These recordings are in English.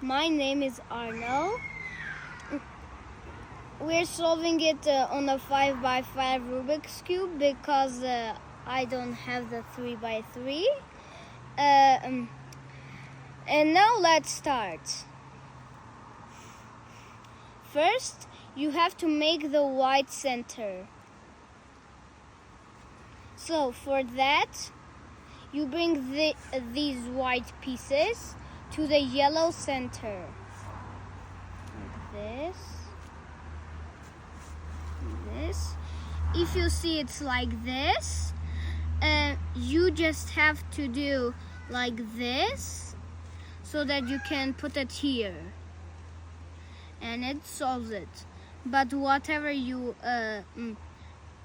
My name is Arno. We're solving it on a 5x5 Rubik's Cube because I don't have the 3x3. And now let's start. First, you have to make the white center. So for that, you bring these white pieces to the yellow center. Like this. This. If you see it's like this, you just have to do like this so that you can put it here. And it solves it. But whatever you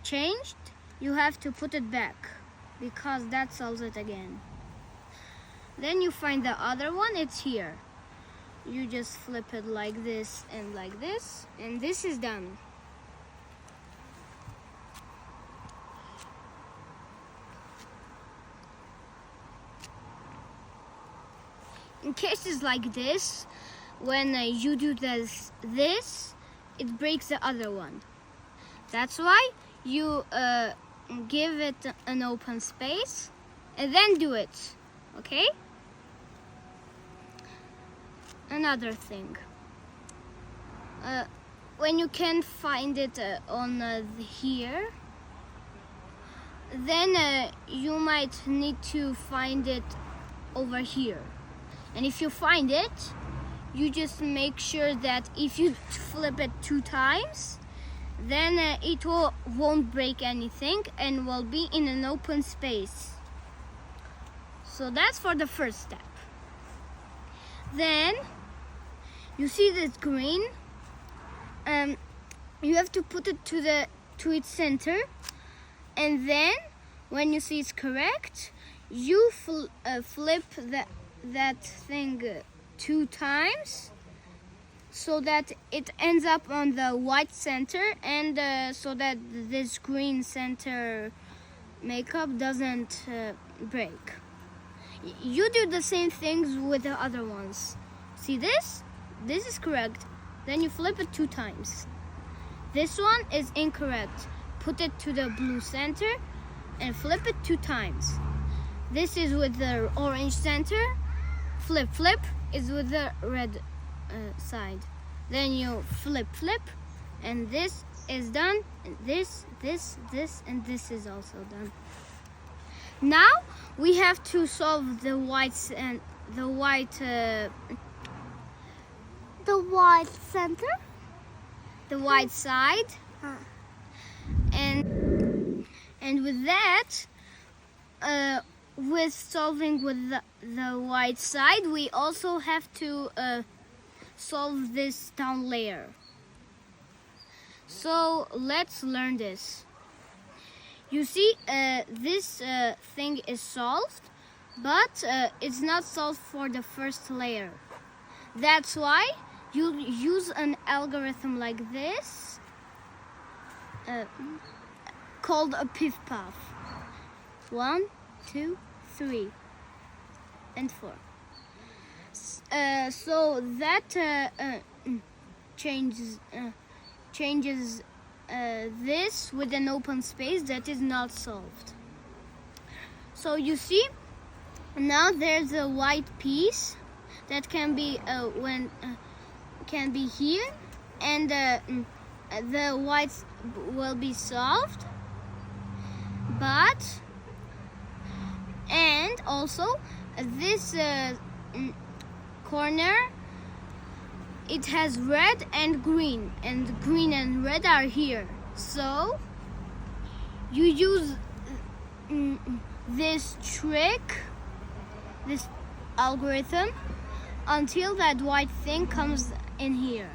changed, you have to put it back because that solves it again. Then you find the other one, it's here. You just flip it like this, and this is done. In cases like this, when you do this, it breaks the other one. That's why you give it an open space and then do it, okay? Another thing, when you can't find it on here, then you might need to find it over here. And if you find it, you just make sure that if you flip it 2 times, then it won't break anything and will be in an open space. So that's for the first step. Then you see this green, you have to put it to its center, and then when you see it's correct, you flip that thing 2 times so that it ends up on the white center, and so that this green center makeup doesn't break. You do the same things with the other ones. See this? This is correct. Then you flip it 2 times. This one is incorrect. Put it to the blue center and flip it 2 times. This is with the orange center. Flip is with the red side. Then you flip, and this is done. And this, and this is also done. Now we have to solve the white center, the white side, and with that, with solving with the white side, we also have to solve this down layer. So let's learn this. You see, this thing is solved, but it's not solved for the first layer. That's why you use an algorithm like this, called a pif paf. 1, 2, 3, and 4. So that changes this with an open space that is not solved. So you see, now there's a white piece that can be can be here, and the whites will be solved, and also this corner, it has red and green and red are here. So you use this trick, this algorithm, until that white thing comes in here.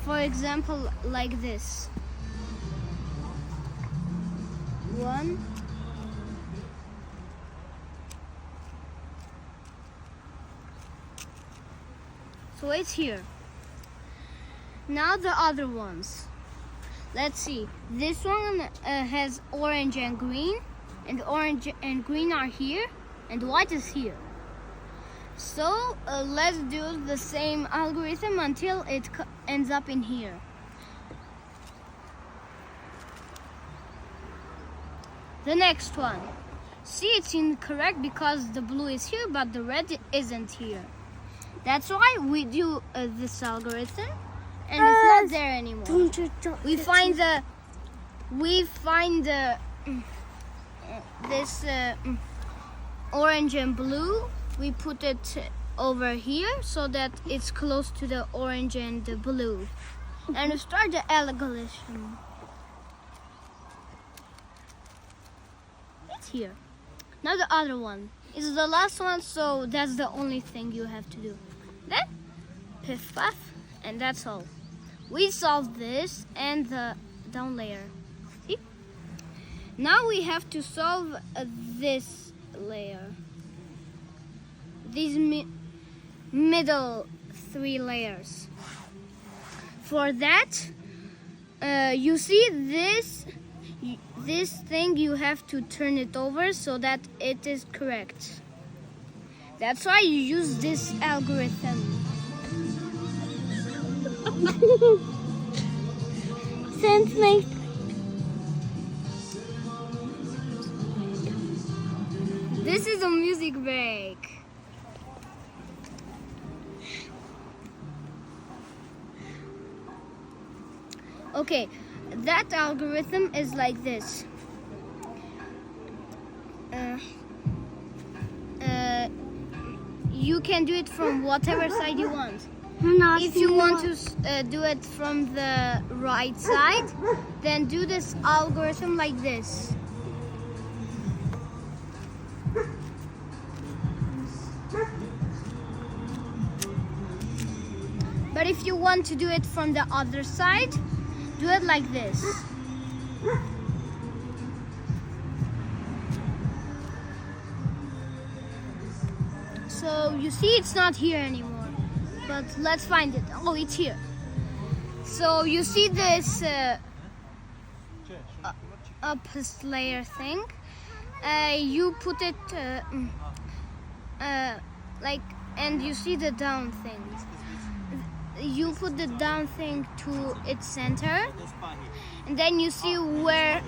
For example, like this. 1, so it's here. Now the other ones. Let's see. This one has orange and green, and orange and green are here, and white is here. So let's do the same algorithm until it ends up in here. The next one. See, it's incorrect because the blue is here, but the red isn't here. That's why we do this algorithm, and it's not there anymore. We find this orange and blue. We put it over here so that it's close to the orange and the blue, and we start the algorithm. It's here. Now the other one is the last one, so that's the only thing you have to do. Then, piff puff, and that's all. We solved this and the down layer. See? Now we have to solve this layer. These middle 3 layers. For that, you see this thing, you have to turn it over so that it is correct. That's why you use this algorithm. Since my This is a music break. Okay, that algorithm is like this. You can do it from whatever side you want. If you want to do it from the right side, then do this algorithm like this. But if you want to do it from the other side, do it like this. So you see it's not here anymore, but let's find it. Oh, it's here. So you see this upper layer thing. You put it like, and you see the down thing. You put the down thing to its center, and then you see where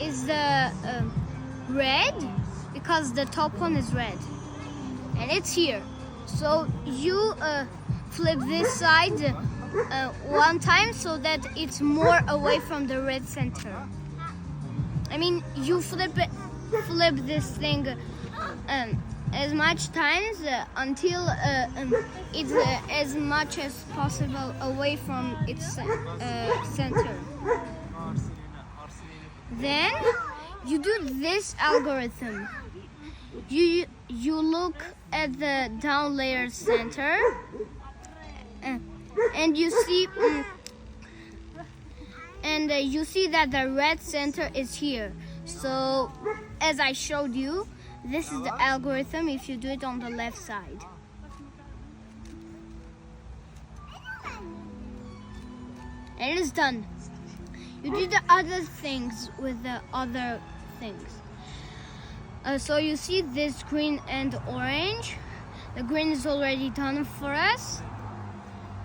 is the red, because the top one is red, and it's here. So you flip this side one time so that it's more away from the red center. I mean, you flip this thing as much times until it's as much as possible away from its center. Then you do this algorithm. You look at the down layer center, and you see you see that the red center is here. So as I showed you, this is the algorithm if you do it on the left side. And it is done. You do the other things with the other things. So you see this green and orange. The green is already done for us.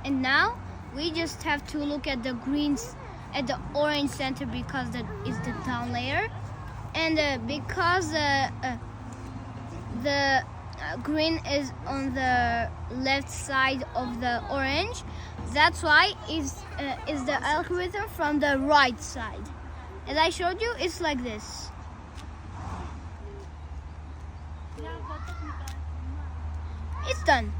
And now we just have to look at the greens at the orange center because that is the down layer. And because the green is on the left side of the orange, that's why is the algorithm from the right side. As I showed you, it's like this. It's done.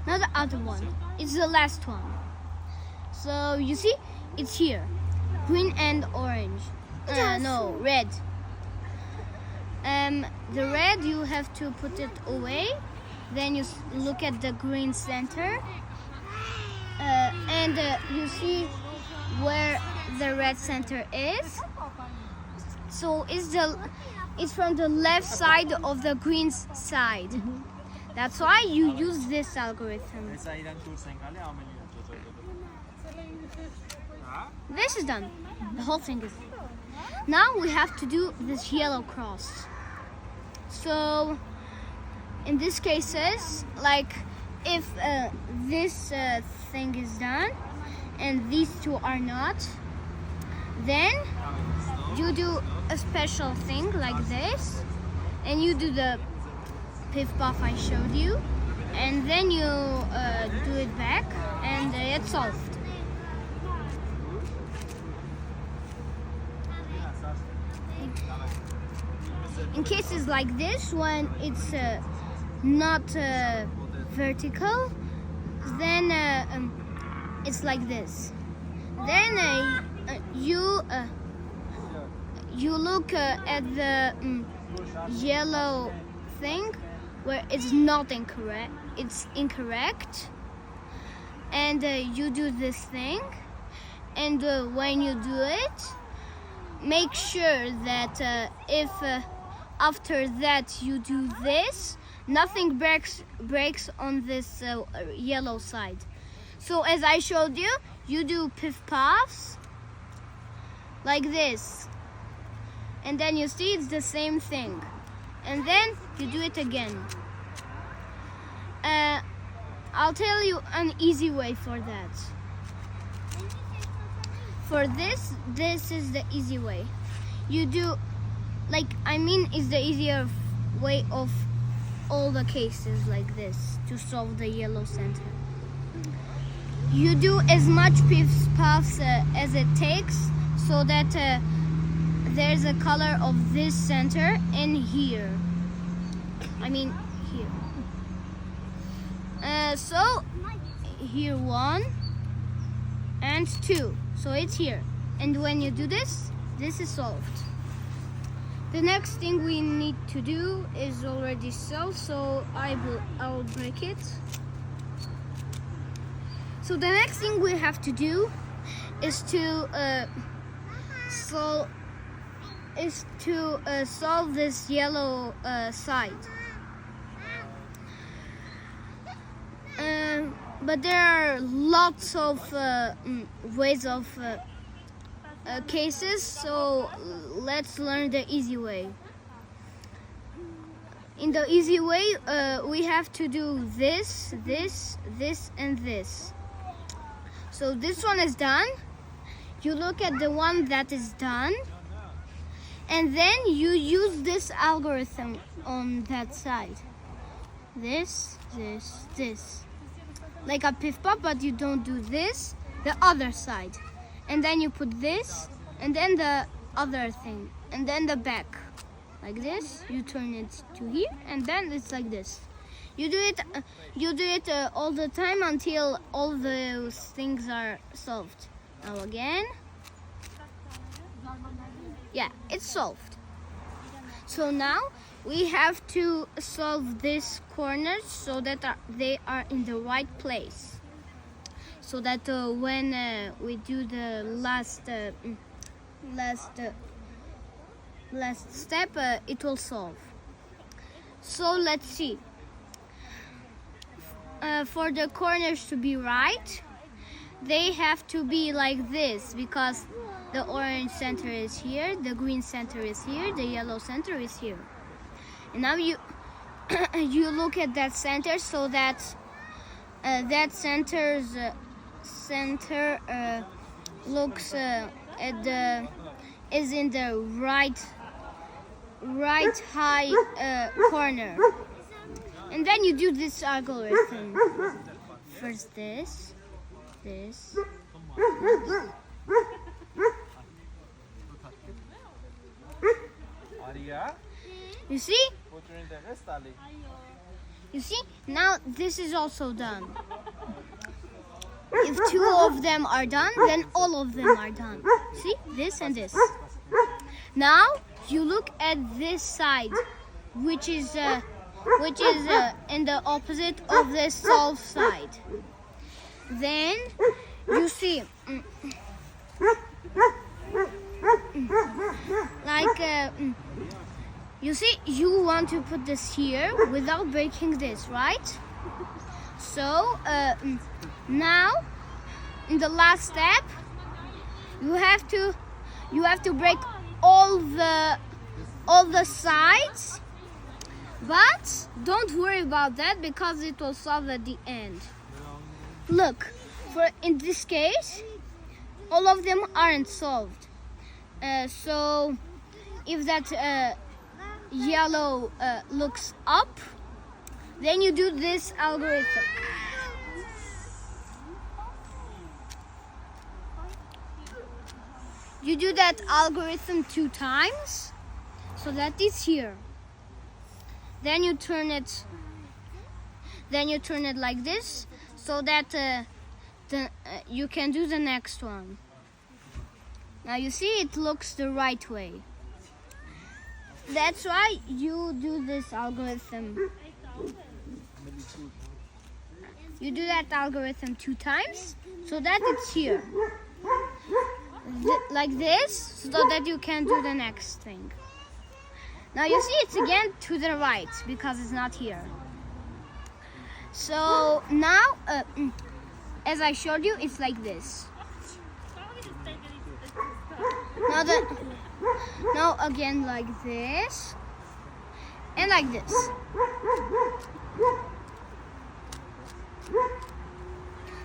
Now the other one. It's the last one. So you see, it's here. Green and orange. No, red. The red, you have to put it away. Then you look at the green center. And you see where the red center is. So it's from the left side of the green side. That's why you use this algorithm. This is done. The whole thing is done. Now we have to do this yellow cross. So in this cases, like if this thing is done and these two are not, then you do a special thing like this, and you do the piff puff I showed you, and then you do it back, and it's solved. In cases like this, when it's not vertical, then it's like this. Then you look at the yellow thing where it's not incorrect. It's incorrect, and you do this thing. And when you do it, make sure that if after that you do this, nothing breaks on this yellow side. So as I showed you, you do piff puffs like this, and then you see it's the same thing, and then you do it again. I'll tell you an easy way for that. For this is the easy way. You do, it's the easier way of all the cases like this to solve the yellow center. You do as much piff puffs as it takes, so that there's a color of this center in here. Here. So here 1 and 2. So it's here. And when you do this is solved. The next thing we need to do is already solved, so I'll break it. So the next thing we have to do is to solve this yellow side. But there are lots of ways of cases, so let's learn the easy way. In the easy way, we have to do this, and this. So this one is done. You look at the one that is done, and then you use this algorithm on that side. This. Like a piff puff, but you don't do this, the other side. And then you put this, and then the other thing, and then the back. Like this, you turn it to here, and then it's like this. You do it all the time until all those things are solved. Now again. Yeah, it's solved. So now we have to solve these corners so that they are in the right place. So that when we do the last step, it will solve. So let's see. For the corners to be right, they have to be like this, because the orange center is here, the green center is here, the yellow center is here. And now you look at that center, so that that center looks is in the right high corner. And then you do this algorithm. First this. You see? You see? Now this is also done. If 2 of them are done, then all of them are done. See? This and this. Now you look at this side, which is in the opposite of this solved side. Then you see, you want to put this here without breaking this, right? So now in the last step, you have to break all the sides But don't worry about that because it will solve at the end. Look, in this case, all of them aren't solved. So if that yellow looks up, then you do this algorithm. You do that algorithm 2 times, so that it's here. Then you turn it like this, so that you can do the next one. Now you see it looks the right way. That's why you do this algorithm. You do that algorithm 2 times, so that it's here. Like this, so that you can do the next thing. Now you see it's again to the right because it's not here. So now, as I showed you, it's like this. Now again like this and like this.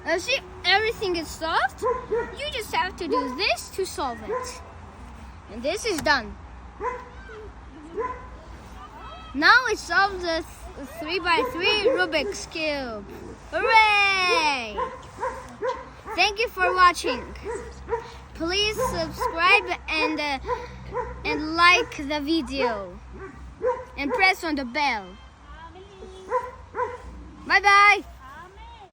Now see, everything is solved. You just have to do this to solve it. And this is done. Now it solves the 3x3 Rubik's Cube. Hooray! Thank you for watching. Please subscribe and like the video. And press on the bell. Bye-bye.